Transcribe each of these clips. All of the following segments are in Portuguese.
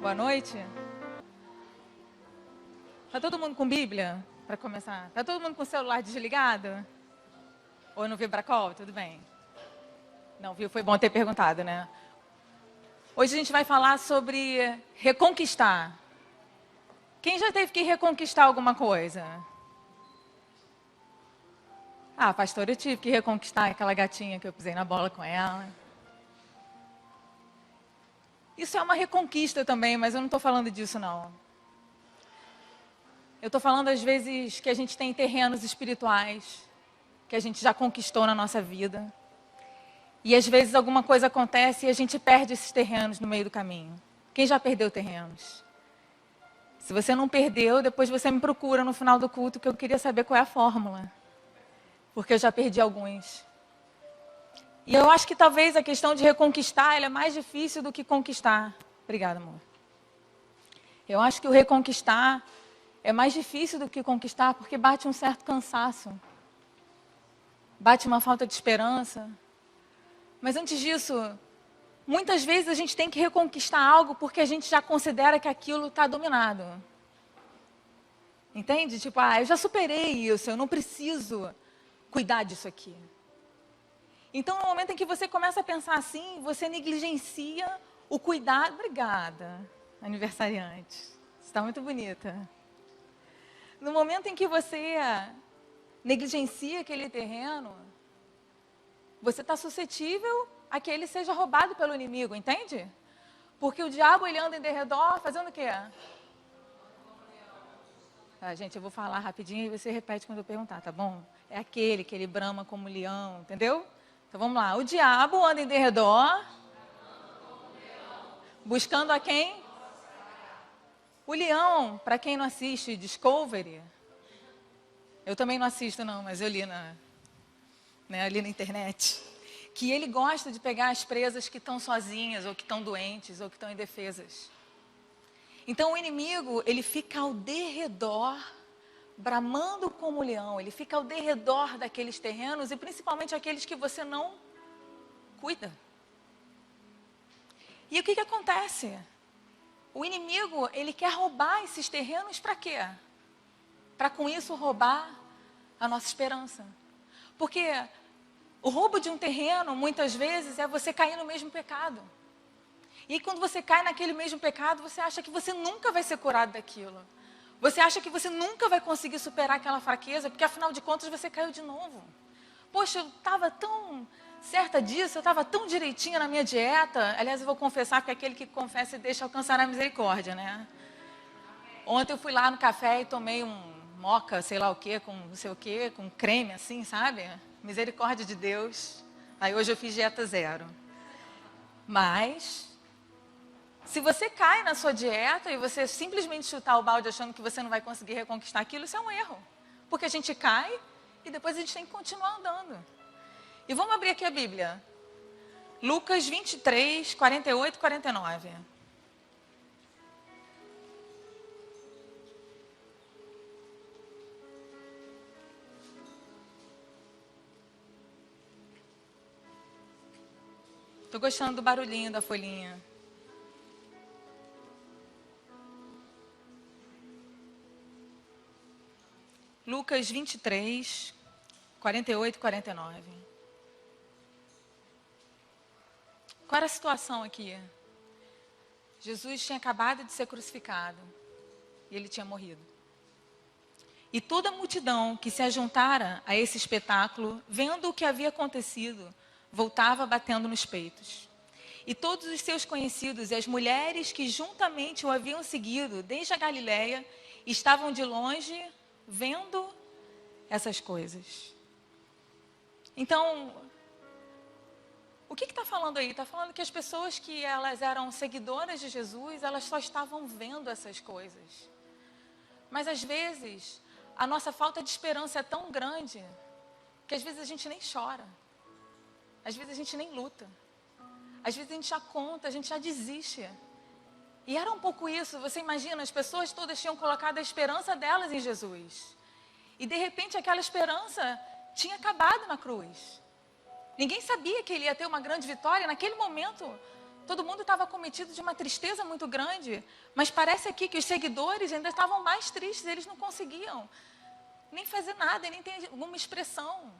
Boa noite. Tá todo mundo com Bíblia? Para começar. Tá todo mundo com o celular desligado? Ou no vibra-call? Tudo bem. Não, viu? Foi bom ter perguntado, né? Hoje a gente vai falar sobre reconquistar. Quem já teve que reconquistar alguma coisa? Ah, pastor, eu tive que reconquistar aquela gatinha que eu pisei na bola com ela. Isso é uma reconquista também, mas eu não estou falando disso, não. Eu estou falando, às vezes, que a gente tem terrenos espirituais que a gente já conquistou na nossa vida. E, às vezes, alguma coisa acontece e a gente perde esses terrenos no meio do caminho. Quem já perdeu terrenos? Se você não perdeu, depois você me procura no final do culto, que eu queria saber qual é a fórmula. Porque eu já perdi alguns. E eu acho que talvez a questão de reconquistar, ela é mais difícil do que conquistar. Obrigada, amor. Eu acho que o reconquistar é mais difícil do que conquistar, porque bate um certo cansaço. Bate uma falta de esperança. Mas antes disso, muitas vezes a gente tem que reconquistar algo porque a gente já considera que aquilo está dominado. Entende? Tipo, eu já superei isso, eu não preciso cuidar disso aqui. Então, no momento em que você começa a pensar assim, você negligencia o cuidado. Obrigada, aniversariante. Você está muito bonita. No momento em que você negligencia aquele terreno, você está suscetível a que ele seja roubado pelo inimigo, entende? Porque o diabo, ele anda em derredor, fazendo o quê? Gente, eu vou falar rapidinho e você repete quando eu perguntar, tá bom? É aquele que ele brama como leão, entendeu? Então vamos lá. O diabo anda em derredor, buscando a quem? O leão, para quem não assiste Discovery, eu também não assisto não, mas eu li ali na internet, que ele gosta de pegar as presas que estão sozinhas, ou que estão doentes, ou que estão indefesas. Então o inimigo, ele fica ao derredor, bramando como leão, ele fica ao derredor daqueles terrenos, e principalmente aqueles que você não cuida. E o que acontece? O inimigo, ele quer roubar esses terrenos para quê? Para com isso roubar a nossa esperança. Porque o roubo de um terreno, muitas vezes, é você cair no mesmo pecado. E quando você cai naquele mesmo pecado, você acha que você nunca vai ser curado daquilo. Você acha que você nunca vai conseguir superar aquela fraqueza, porque afinal de contas você caiu de novo. Poxa, eu estava tão certa disso, eu estava tão direitinha na minha dieta. Aliás, eu vou confessar, porque aquele que confessa e deixa alcançar a misericórdia, né? Ontem eu fui lá no café e tomei um moca, sei lá o quê, com não sei o quê, com creme assim, sabe? Misericórdia de Deus. Aí hoje eu fiz dieta zero. Mas, se você cai na sua dieta e você simplesmente chutar o balde achando que você não vai conseguir reconquistar aquilo, isso é um erro. Porque a gente cai e depois a gente tem que continuar andando. E vamos abrir aqui a Bíblia. Lucas 23, 48 e 49. Estou gostando do barulhinho da folhinha. Lucas 23, 48 e 49. Qual era a situação aqui? Jesus tinha acabado de ser crucificado e ele tinha morrido. E toda a multidão que se ajuntara a esse espetáculo, vendo o que havia acontecido, voltava batendo nos peitos. E todos os seus conhecidos e as mulheres que juntamente o haviam seguido desde a Galiléia estavam de longe vendo essas coisas. Então, o que está falando aí? Está falando que as pessoas que elas eram seguidoras de Jesus, elas só estavam vendo essas coisas. Mas às vezes, a nossa falta de esperança é tão grande, que às vezes a gente nem chora. Às vezes a gente nem luta. Às vezes a gente já conta, a gente já desiste. E era um pouco isso, você imagina, as pessoas todas tinham colocado a esperança delas em Jesus. E de repente aquela esperança tinha acabado na cruz. Ninguém sabia que ele ia ter uma grande vitória. Naquele momento, Todo mundo estava cometido de uma tristeza muito grande, mas parece aqui que os seguidores ainda estavam mais tristes, eles não conseguiam nem fazer nada, nem ter alguma expressão.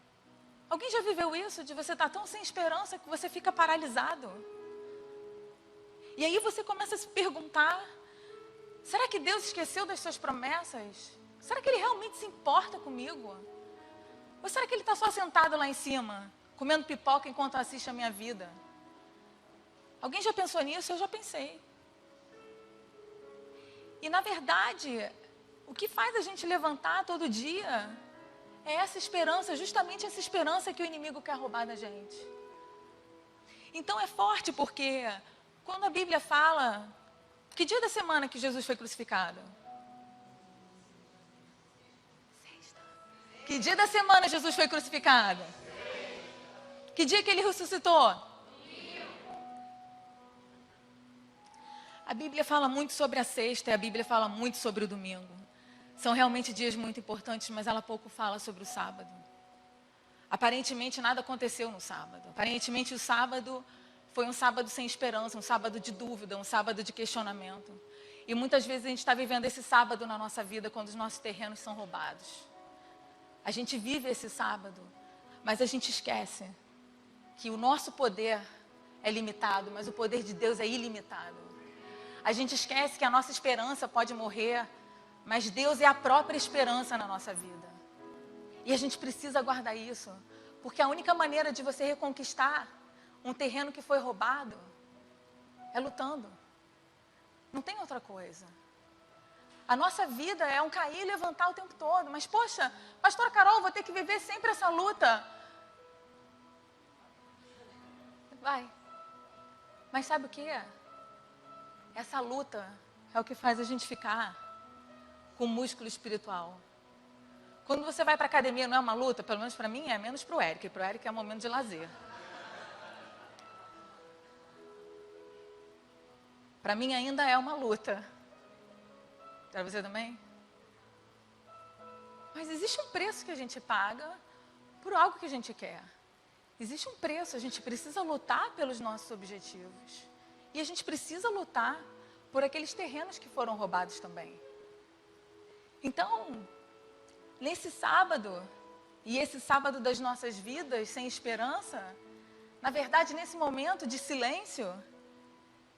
Alguém já viveu isso, de você estar tão sem esperança que você fica paralisado? E aí você começa a se perguntar, será que Deus esqueceu das suas promessas? Será que Ele realmente se importa comigo? Ou será que Ele está só sentado lá em cima, comendo pipoca enquanto assiste a minha vida? Alguém já pensou nisso? Eu já pensei. E na verdade, o que faz a gente levantar todo dia é essa esperança, justamente essa esperança que o inimigo quer roubar da gente. Então é forte porque quando a Bíblia fala, que dia da semana que Jesus foi crucificado? Sexta. Que dia da semana Jesus foi crucificado? Que dia que ele ressuscitou? A Bíblia fala muito sobre a sexta e a Bíblia fala muito sobre o domingo. São realmente dias muito importantes, mas ela pouco fala sobre o sábado. Aparentemente nada aconteceu no sábado. Aparentemente o sábado foi um sábado sem esperança, um sábado de dúvida, um sábado de questionamento. E muitas vezes a gente está vivendo esse sábado na nossa vida quando os nossos terrenos são roubados. A gente vive esse sábado, mas a gente esquece que o nosso poder é limitado, mas o poder de Deus é ilimitado. A gente esquece que a nossa esperança pode morrer, mas Deus é a própria esperança na nossa vida. E a gente precisa guardar isso, porque a única maneira de você reconquistar um terreno que foi roubado é lutando. Não tem outra coisa. A nossa vida é um cair e levantar o tempo todo. Mas, poxa, pastora Carol, vou ter que viver sempre essa luta. Vai. Mas sabe o que é? Essa luta é o que faz a gente ficar com músculo espiritual. Quando você vai para a academia, não é uma luta? Pelo menos para mim é, menos para o Eric. Para o Eric é um momento de lazer. Para mim ainda é uma luta. Para você também? Mas existe um preço que a gente paga por algo que a gente quer. Existe um preço, a gente precisa lutar pelos nossos objetivos. E a gente precisa lutar por aqueles terrenos que foram roubados também. Então, nesse sábado, e esse sábado das nossas vidas sem esperança, na verdade, nesse momento de silêncio,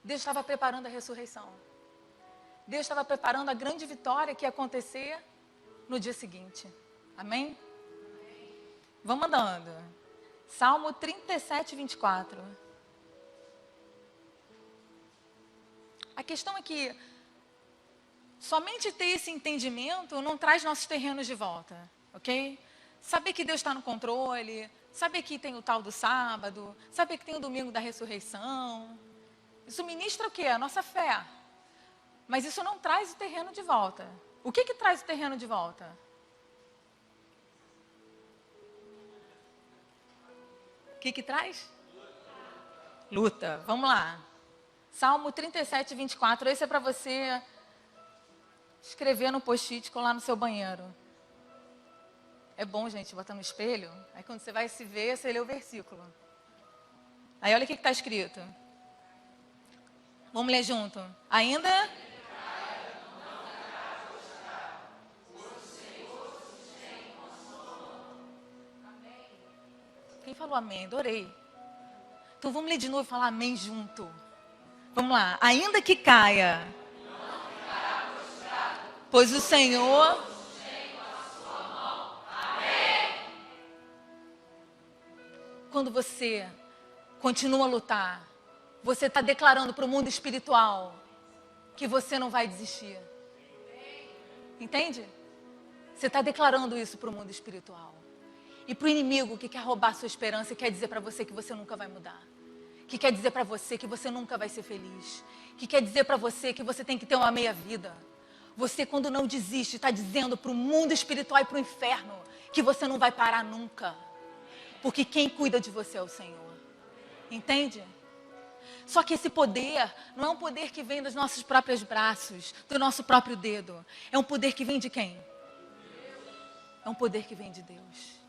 Deus estava preparando a ressurreição. Deus estava preparando a grande vitória que ia acontecer no dia seguinte. Amém? Vamos andando. Salmo 37, 24. A questão é que somente ter esse entendimento não traz nossos terrenos de volta, ok? Saber que Deus está no controle, saber que tem o tal do sábado, saber que tem o domingo da ressurreição. Isso ministra o quê? A nossa fé. Mas isso não traz o terreno de volta. O que traz o terreno de volta? O que traz? Luta. Vamos lá. Salmo 37, 24. Esse é para você escrever no post-it, colar no seu banheiro. É bom, gente, botar no espelho. Aí quando você vai se ver, você lê o versículo. Aí olha o que está escrito. Vamos ler junto. Ainda... Quem falou amém? Adorei. Então vamos ler de novo e falar amém junto. Vamos lá. Ainda que caia, pois o Senhor... Quando você continua a lutar, você está declarando para o mundo espiritual que você não vai desistir. Entende? Você está declarando isso para o mundo espiritual. E para o inimigo que quer roubar a sua esperança e quer dizer para você que você nunca vai mudar. Que quer dizer para você que você nunca vai ser feliz. Que quer dizer para você que você tem que ter uma meia vida. Você, quando não desiste, está dizendo para o mundo espiritual e para o inferno que você não vai parar nunca. Porque quem cuida de você é o Senhor. Entende? Só que esse poder não é um poder que vem dos nossos próprios braços, do nosso próprio dedo. É um poder que vem de quem? É um poder que vem de Deus.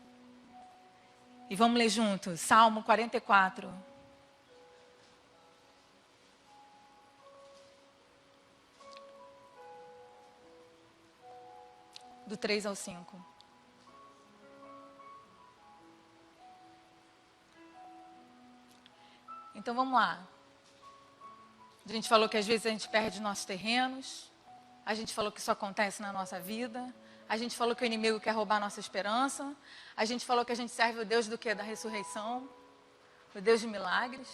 E vamos ler juntos, Salmo 44. do 3 ao 5. Então vamos lá. A gente falou que às vezes a gente perde nossos terrenos. A gente falou que isso acontece na nossa vida. A gente falou que o inimigo quer roubar a nossa esperança. A gente falou que a gente serve o Deus do quê? Da ressurreição. O Deus de milagres.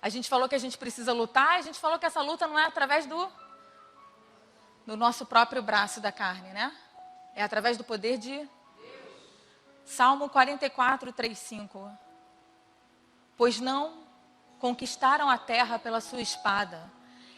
A gente falou que a gente precisa lutar. A gente falou que essa luta não é através do nosso próprio braço da carne, né? É através do poder de Deus. Salmo 44, 3, 5. Pois não conquistaram a terra pela sua espada,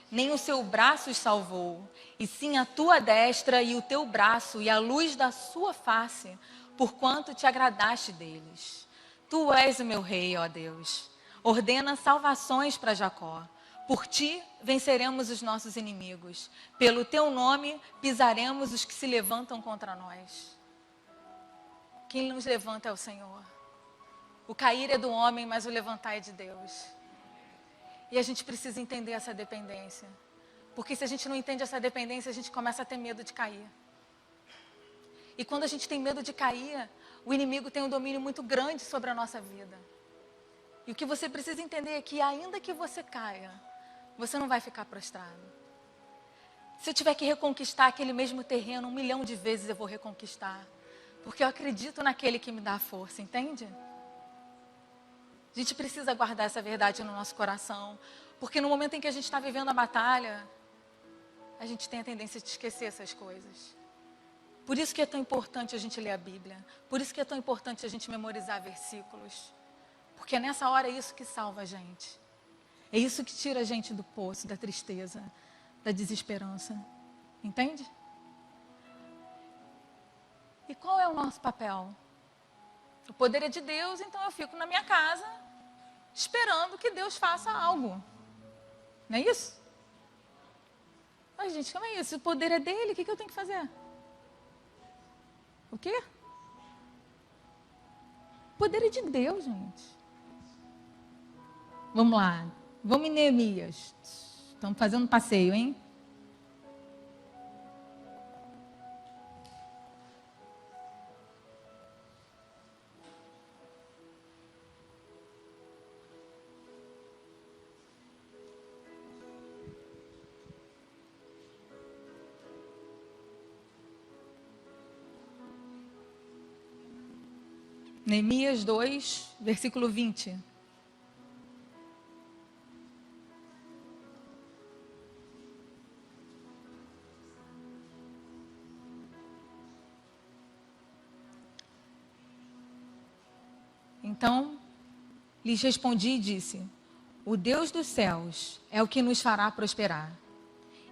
nem o seu braço os salvou, e sim a tua destra e o teu braço e a luz da sua face, porquanto te agradaste deles. Tu és o meu rei, ó Deus. Ordena salvações para Jacó. Por ti venceremos os nossos inimigos. Pelo teu nome pisaremos os que se levantam contra nós. Quem nos levanta é o Senhor. O cair é do homem, mas o levantar é de Deus. E a gente precisa entender essa dependência. Porque se a gente não entende essa dependência, a gente começa a ter medo de cair. E quando a gente tem medo de cair, o inimigo tem um domínio muito grande sobre a nossa vida. E o que você precisa entender é que ainda que você caia, você não vai ficar prostrado. Se eu tiver que reconquistar aquele mesmo terreno 1 milhão de vezes, eu vou reconquistar. Porque eu acredito naquele que me dá a força, entende? A gente precisa guardar essa verdade no nosso coração, porque no momento em que a gente está vivendo a batalha, a gente tem a tendência de esquecer essas coisas. Por isso que é tão importante a gente ler a Bíblia, por isso que é tão importante a gente memorizar versículos, porque é nessa hora isso que salva a gente, é isso que tira a gente do poço, da tristeza, da desesperança, entende? E qual é o nosso papel? O poder é de Deus, então eu fico na minha casa esperando que Deus faça algo. Não é isso? Ai, gente, como é isso? O poder é dele, o que eu tenho que fazer? O quê? O poder é de Deus, gente. Vamos lá. Vamos em Neemias. Estamos fazendo um passeio, hein? Neemias 2, versículo 20. Então, lhes respondi e disse: o Deus dos céus é o que nos fará prosperar.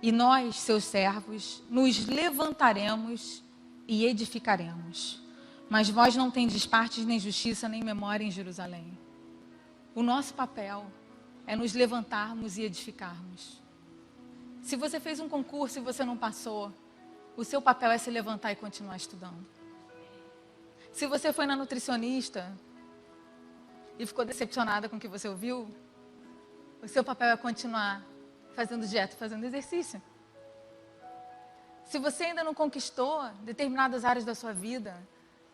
E nós, seus servos, nos levantaremos e edificaremos. Mas vós não tendes partes nem justiça nem memória em Jerusalém. O nosso papel é nos levantarmos e edificarmos. Se você fez um concurso e você não passou, o seu papel é se levantar e continuar estudando. Se você foi na nutricionista e ficou decepcionada com o que você ouviu, o seu papel é continuar fazendo dieta, fazendo exercício. Se você ainda não conquistou determinadas áreas da sua vida,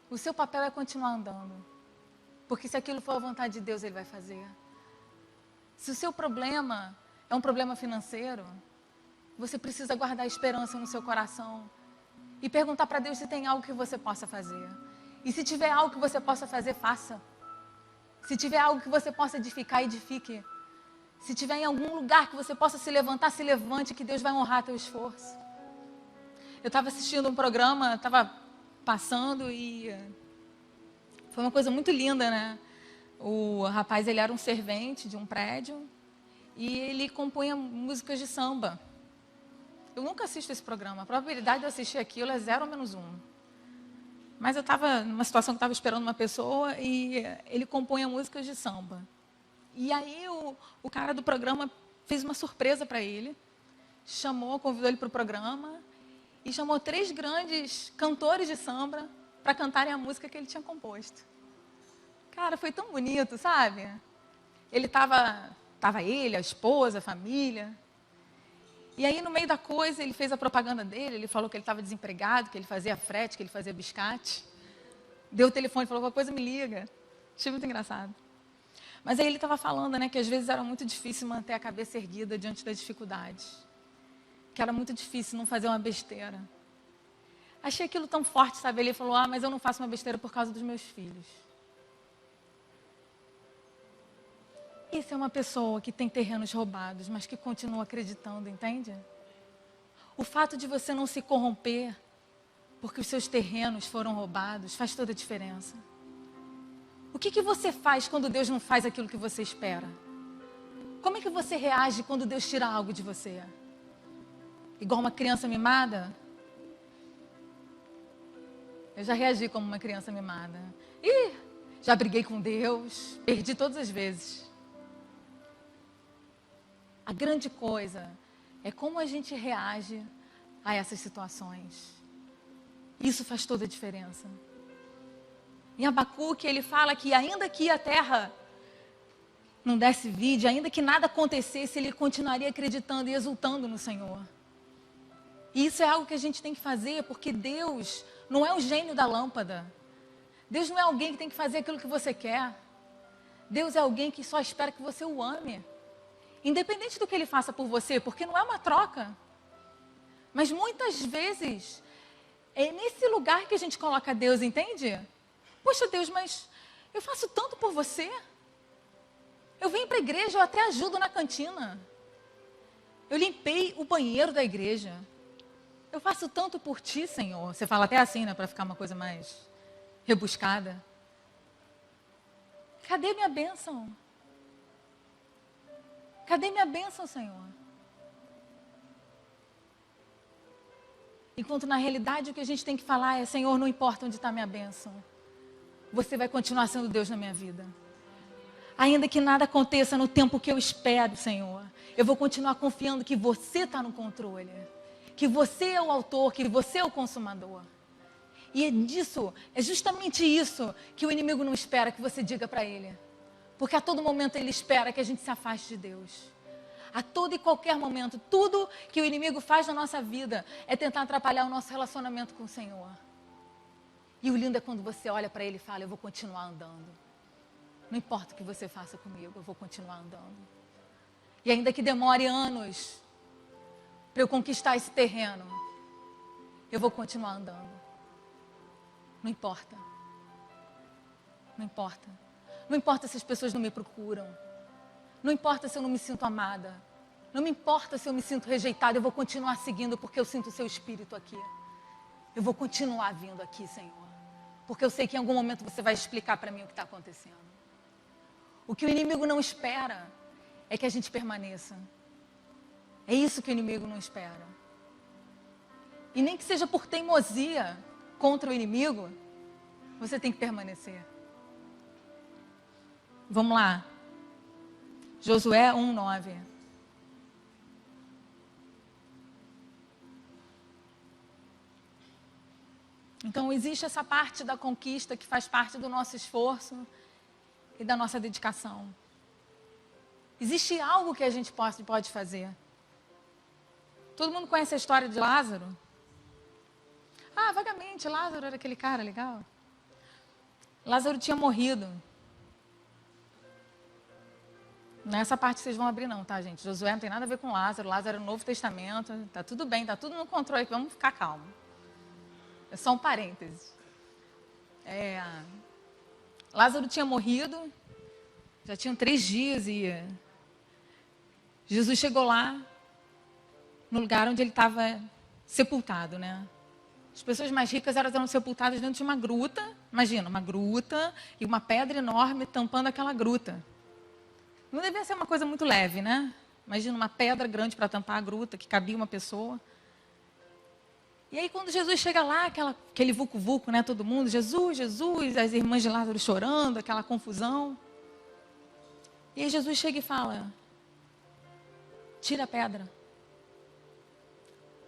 o seu papel é continuar andando. Porque se aquilo for a vontade de Deus, Ele vai fazer. Se o seu problema é um problema financeiro, você precisa guardar esperança no seu coração e perguntar para Deus se tem algo que você possa fazer. E se tiver algo que você possa fazer, faça. Se tiver algo que você possa edificar, edifique. Se tiver em algum lugar que você possa se levantar, se levante, que Deus vai honrar teu esforço. Eu estava assistindo um programa, estava passando e foi uma coisa muito linda, né? O rapaz, ele era um servente de um prédio e ele compunha músicas de samba. Eu nunca assisto esse programa, a probabilidade de eu assistir aquilo é 0 ou -1. Mas eu estava numa situação que estava esperando uma pessoa e ele compunha músicas de samba. E aí o cara do programa fez uma surpresa para ele, convidou ele para o programa e chamou 3 grandes cantores de samba para cantarem a música que ele tinha composto. Cara, foi tão bonito, sabe? Ele estava ele, a esposa, a família. E aí, no meio da coisa, ele fez a propaganda dele, ele falou que ele estava desempregado, que ele fazia frete, que ele fazia biscate. Deu o telefone e falou, qualquer coisa me liga. Achei muito engraçado. Mas aí ele estava falando, né, que às vezes era muito difícil manter a cabeça erguida diante das dificuldades. Que era muito difícil não fazer uma besteira. Achei aquilo tão forte, sabe? Ele falou, mas eu não faço uma besteira por causa dos meus filhos. Isso é uma pessoa que tem terrenos roubados, mas que continua acreditando, entende? O fato de você não se corromper porque os seus terrenos foram roubados faz toda a diferença. O que você faz quando Deus não faz aquilo que você espera? Como é que você reage quando Deus tira algo de você? Igual uma criança mimada? Eu já reagi como uma criança mimada. Já briguei com Deus, perdi todas as vezes. A grande coisa é como a gente reage a essas situações. Isso faz toda a diferença. Em Abacuque ele fala que ainda que a terra não desse vide, ainda que nada acontecesse, ele continuaria acreditando e exultando no Senhor. E isso é algo que a gente tem que fazer, porque Deus não é o gênio da lâmpada. Deus não é alguém que tem que fazer aquilo que você quer. Deus é alguém que só espera que você o ame. Independente do que Ele faça por você, porque não é uma troca. Mas muitas vezes, é nesse lugar que a gente coloca Deus, entende? Poxa Deus, mas eu faço tanto por você. Eu venho para a igreja, eu até ajudo na cantina. Eu limpei o banheiro da igreja. Eu faço tanto por ti, Senhor. Você fala até assim, né? Para ficar uma coisa mais rebuscada. Cadê minha bênção? Cadê minha bênção, Senhor? Enquanto na realidade o que a gente tem que falar é, Senhor, não importa onde está minha bênção. Você vai continuar sendo Deus na minha vida. Ainda que nada aconteça no tempo que eu espero, Senhor. Eu vou continuar confiando que você está no controle. Que você é o autor, que você é o consumador. E é justamente isso que o inimigo não espera que você diga para ele. Porque a todo momento ele espera que a gente se afaste de Deus. A todo e qualquer momento, tudo que o inimigo faz na nossa vida é tentar atrapalhar o nosso relacionamento com o Senhor. E o lindo é quando você olha para ele e fala, eu vou continuar andando. Não importa o que você faça comigo, eu vou continuar andando. E ainda que demore anos para eu conquistar esse terreno, eu vou continuar andando. Não importa. Não importa. Não importa se as pessoas não me procuram. Não importa se eu não me sinto amada. Não me importa se eu me sinto rejeitada. Eu vou continuar seguindo porque eu sinto o seu espírito aqui. Eu vou continuar vindo aqui, Senhor. Porque eu sei que em algum momento você vai explicar para mim o que está acontecendo. O que o inimigo não espera é que a gente permaneça. É isso que o inimigo não espera. E nem que seja por teimosia contra o inimigo, você tem que permanecer. Vamos lá. Josué 1:9. Então, existe essa parte da conquista que faz parte do nosso esforço e da nossa dedicação. Existe algo que a gente pode fazer. Todo mundo conhece a história de Lázaro? Vagamente, Lázaro era aquele cara legal. Lázaro tinha morrido. Não é essa parte que vocês vão abrir não, tá, gente? Josué não tem nada a ver com Lázaro. Lázaro é no Novo Testamento. Tá tudo bem, tá tudo no controle aqui. Vamos ficar calmos. É só um parêntese. Lázaro tinha morrido. Já tinham 3 dias e Jesus chegou lá no lugar onde ele estava sepultado, né? As pessoas mais ricas eram sepultadas dentro de uma gruta. Imagina, uma gruta e uma pedra enorme tampando aquela gruta. Não devia ser uma coisa muito leve, né? Imagina uma pedra grande para tampar a gruta, que cabia uma pessoa. E aí quando Jesus chega lá, aquele vucu-vucu, né? Todo mundo, Jesus, Jesus, as irmãs de Lázaro chorando, aquela confusão. E aí Jesus chega e fala, tira a pedra.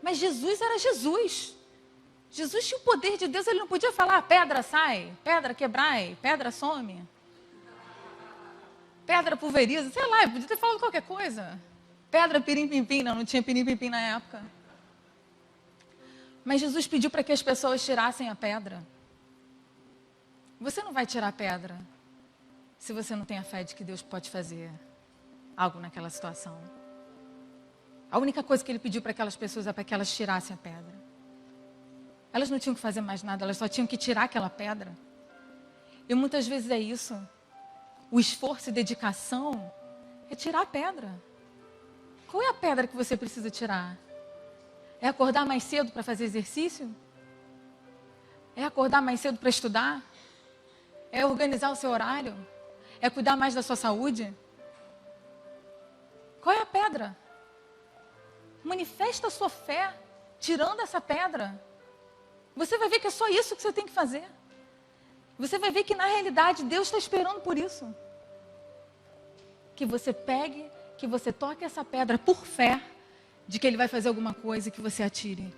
Mas Jesus era Jesus. Jesus tinha o poder de Deus, ele não podia falar, pedra sai, pedra quebrai, pedra some. Pedra pulveriza, sei lá, ele podia ter falado qualquer coisa. Pedra, pirim-pim-pim. Não tinha pirim-pim-pim na época. Mas Jesus pediu para que as pessoas tirassem a pedra. Você não vai tirar a pedra se você não tem a fé de que Deus pode fazer algo naquela situação. A única coisa que ele pediu para aquelas pessoas é para que elas tirassem a pedra. Elas não tinham que fazer mais nada, elas só tinham que tirar aquela pedra. E muitas vezes é isso. O esforço e dedicação é tirar a pedra. Qual é a pedra que você precisa tirar? É acordar mais cedo para fazer exercício? É acordar mais cedo para estudar? É organizar o seu horário? É cuidar mais da sua saúde? Qual é a pedra? Manifesta a sua fé tirando essa pedra. Você vai ver que é só isso que você tem que fazer. Você vai ver que na realidade Deus está esperando por isso. Que você pegue, que você toque essa pedra por fé, de que Ele vai fazer alguma coisa e que você atire.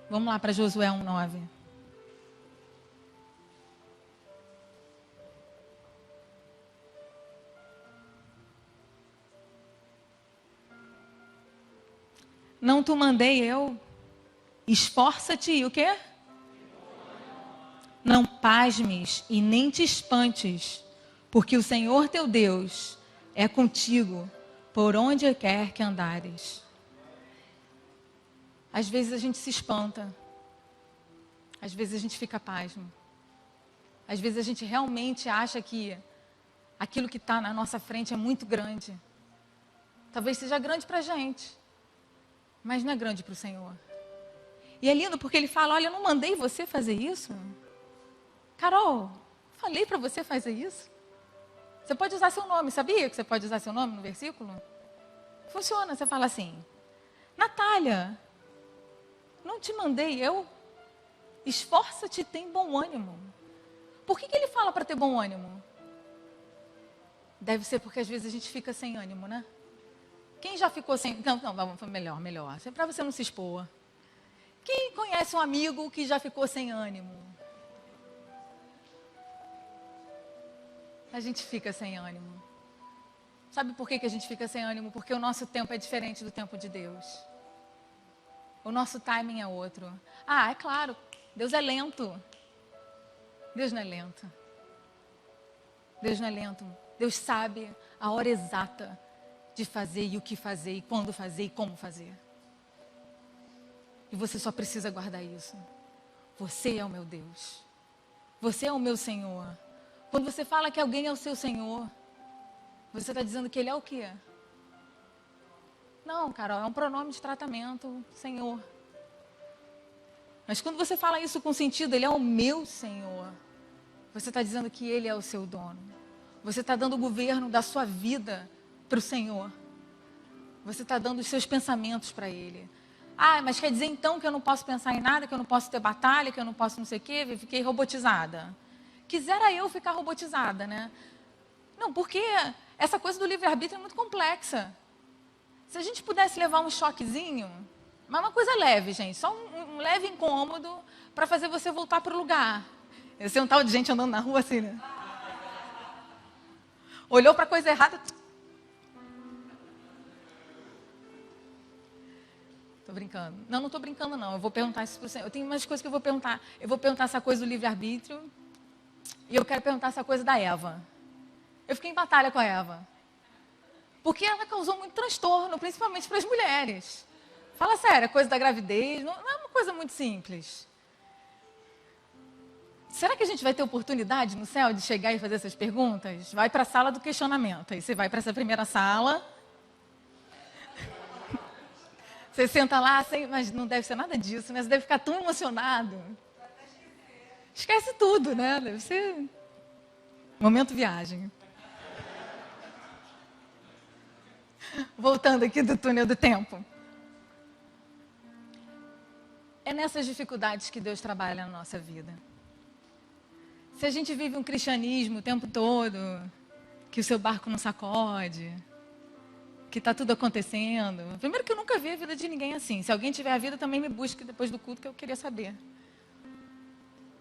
Vamos lá para Josué 1:9. Não te mandei eu? Esforça-te e o quê? Não pasmes e nem te espantes, porque o Senhor teu Deus é contigo por onde quer que andares. Às vezes a gente se espanta. Às vezes a gente fica pasmo. Às vezes a gente realmente acha que aquilo que está na nossa frente é muito grande. Talvez seja grande para a gente, mas não é grande para o Senhor. E é lindo porque ele fala, olha, eu não mandei você fazer isso. Carol, falei para você fazer isso. Você pode usar seu nome, sabia que você pode usar seu nome no versículo? Funciona, você fala assim, Natália, não te mandei eu? Esforça-te e tem bom ânimo. Por que ele fala para ter bom ânimo? Deve ser porque às vezes a gente fica sem ânimo, né? Quem já ficou sem... Não, vamos, melhor. Para você não se expor. Quem conhece um amigo que já ficou sem ânimo? A gente fica sem ânimo. Sabe por que a gente fica sem ânimo? Porque o nosso tempo é diferente do tempo de Deus. O nosso timing é outro. Ah, é claro, Deus é lento. Deus não é lento. Deus não é lento. Deus sabe a hora exata de fazer e o que fazer, e quando fazer e como fazer. E você só precisa guardar isso. Você é o meu Deus. Você é o meu Senhor. Quando você fala que alguém é o seu Senhor, você está dizendo que Ele é o quê? Não, Carol, é um pronome de tratamento, Senhor. Mas quando você fala isso com sentido, Ele é o meu Senhor, você está dizendo que Ele é o seu dono. Você está dando o governo da sua vida para o Senhor. Você está dando os seus pensamentos para Ele. Ah, mas quer dizer então que eu não posso pensar em nada, que eu não posso ter batalha, que eu não posso não sei o quê, fiquei robotizada. Quisera eu ficar robotizada, né? Não, porque essa coisa do livre-arbítrio é muito complexa. Se a gente pudesse levar um choquezinho, mas uma coisa leve, gente, só um leve incômodo para fazer você voltar para o lugar. Eu sei um tal de gente andando na rua assim, né? Olhou para a coisa errada. Tô brincando. Não tô brincando, não. Eu vou perguntar isso para o Senhor. Eu tenho umas coisas que eu vou perguntar. Eu vou perguntar essa coisa do livre-arbítrio. E eu quero perguntar essa coisa da Eva. Eu fiquei em batalha com a Eva. Porque ela causou muito transtorno, principalmente para as mulheres. Fala sério, a coisa da gravidez não é uma coisa muito simples. Será que a gente vai ter oportunidade no céu de chegar e fazer essas perguntas? Vai para a sala do questionamento. Aí você vai para essa primeira sala. Você senta lá, mas não deve ser nada disso, né? Você deve ficar tão emocionado. Esquece tudo, né? Deve ser momento viagem. Voltando aqui do túnel do tempo. É nessas dificuldades que Deus trabalha na nossa vida. Se a gente vive um cristianismo o tempo todo, que o seu barco não sacode, que está tudo acontecendo. Primeiro que eu nunca vi a vida de ninguém assim. Se alguém tiver a vida, também me busque depois do culto, que eu queria saber.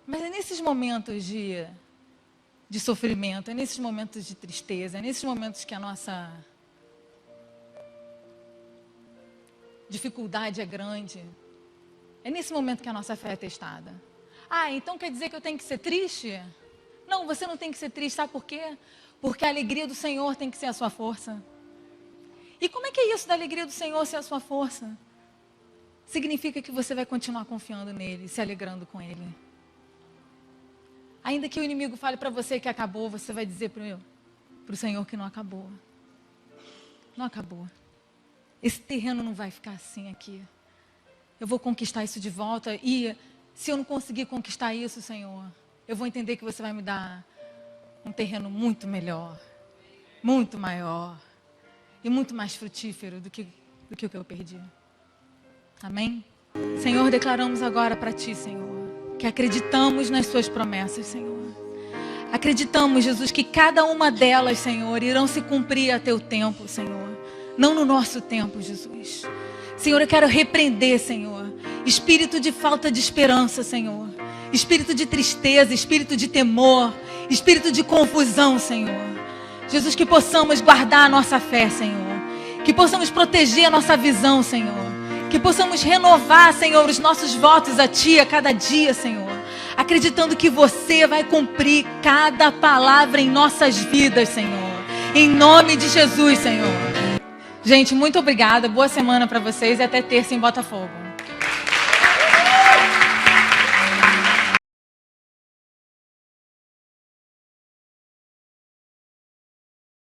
Mas é nesses momentos de sofrimento, é nesses momentos de tristeza, é nesses momentos que a nossa dificuldade é grande. É nesse momento que a nossa fé é testada. Ah, então quer dizer que eu tenho que ser triste? Não, você não tem que ser triste, sabe por quê? Porque a alegria do Senhor tem que ser a sua força. E como é que é isso da alegria do Senhor ser a sua força? Significa que você vai continuar confiando nele, se alegrando com ele. Ainda que o inimigo fale para você que acabou, você vai dizer para o Senhor que não acabou. Não acabou. Esse terreno não vai ficar assim aqui. Eu vou conquistar isso de volta. E se eu não conseguir conquistar isso, Senhor, eu vou entender que você vai me dar um terreno muito melhor, muito maior e muito mais frutífero do que o que eu perdi. Amém? Senhor, declaramos agora para Ti, Senhor, que acreditamos nas Suas promessas, Senhor. Acreditamos, Jesus, que cada uma delas, Senhor, irão se cumprir a Teu tempo, Senhor. Não no nosso tempo, Jesus. Senhor, eu quero repreender, Senhor, espírito de falta de esperança, Senhor. Espírito de tristeza, espírito de temor, espírito de confusão, Senhor. Jesus, que possamos guardar a nossa fé, Senhor. Que possamos proteger a nossa visão, Senhor. Que possamos renovar, Senhor, os nossos votos a Ti a cada dia, Senhor. Acreditando que você vai cumprir cada palavra em nossas vidas, Senhor. Em nome de Jesus, Senhor. Gente, muito obrigada. Boa semana para vocês e até terça em Botafogo.